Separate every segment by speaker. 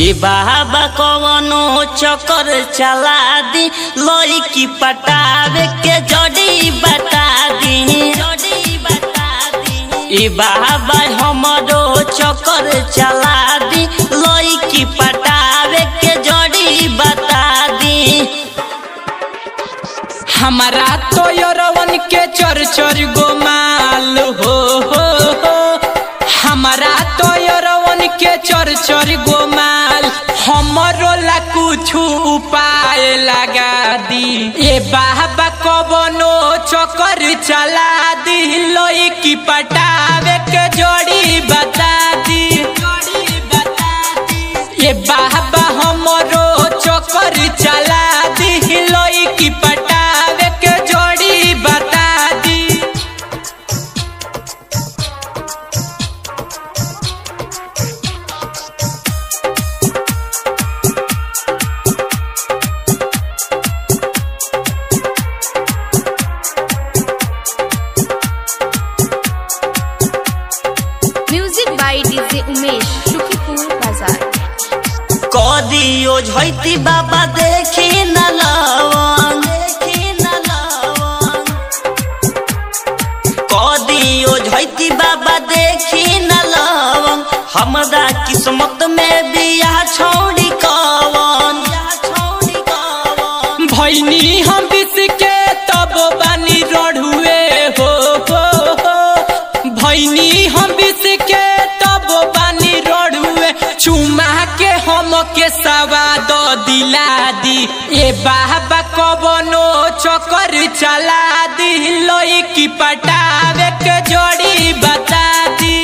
Speaker 1: ए बाबा कवनो चक्कर चला दी लड़की पटावे के जड़ी बता दी। ए बाबा हमरो चक्कर चला दी लड़की पटावे के जड़ी बता दी।
Speaker 2: हमारा तो यरवन के चर चर गो माल हो हमारा तो यरवन के चर चर गो माल हमरो ला कुछ उपाय लगा दी। ए बाबा कवनो चक्कर चला दी लड़की पटावे के जोड़ी बता दी। ए बाबा हमरो चक्कर चला दी लड़की पटावे के जोड़ी बता दी।
Speaker 3: Music by DJ Umesh Sukhipur Bazar.
Speaker 1: कदियो झैती बाबा देखी न लवन कदियो झैती बाबा देखी न लवन हमरा किस्मत में बिया छोड़ी कवन
Speaker 2: भैनी हम बिस के तब बानी रढ़ुए हो भैनी हम बिस के तब बानी रढ़ुए चुमा के हम के सवाद दिला दी। ए बाबा कवनो चक्कर चला दी लड़की पटावे के जोड़ी बता दी।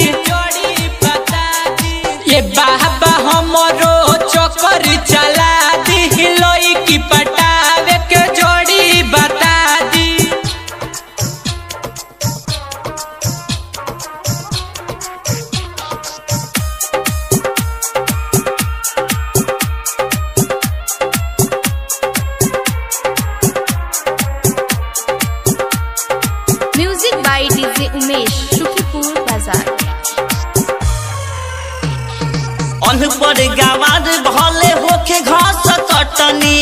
Speaker 2: ए बाबा हमरो चक्कर चला दी लड़की पटावे के जोड़ी बता दी।
Speaker 3: Music by DJ Umesh Sukhipur Bazar.
Speaker 1: अनपढ़ गवार भले होके घास कटनी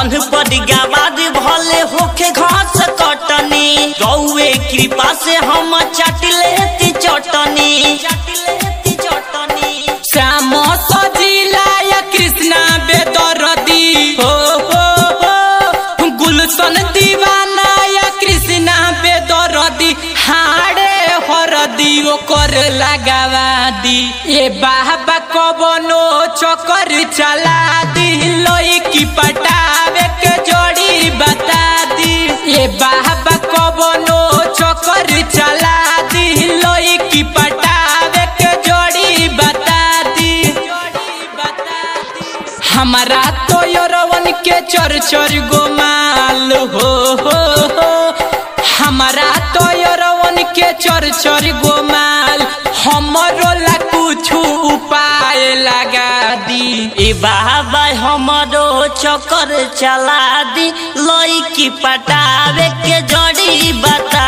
Speaker 1: अनपढ़ गवार भले होके घास कटनी रउए कृपा से हम चट लेती चटनी।
Speaker 2: श्याम सजिला या कृष्णा बेदर्दी हो गुलशन दीवाना या कृष्णा बेदर्दी हाड़े हरदी ओकर लगावा दी। ए बाबा कवनो चक्कर चला दी लड़की पटावे के जोड़ी बता दी। ए बाबा कवनो चक्कर चला दी लड़की पटावे के जोड़ी बता दी। हमारा तो यरवन के चर चर गो माल हो हमारा तो यरवन के चर चर गो माल हमरो ला कुछ उपाय लगा दी।
Speaker 1: ए बाबा हमरो चक्कर चला दी लड़की पटावे के जड़ी बता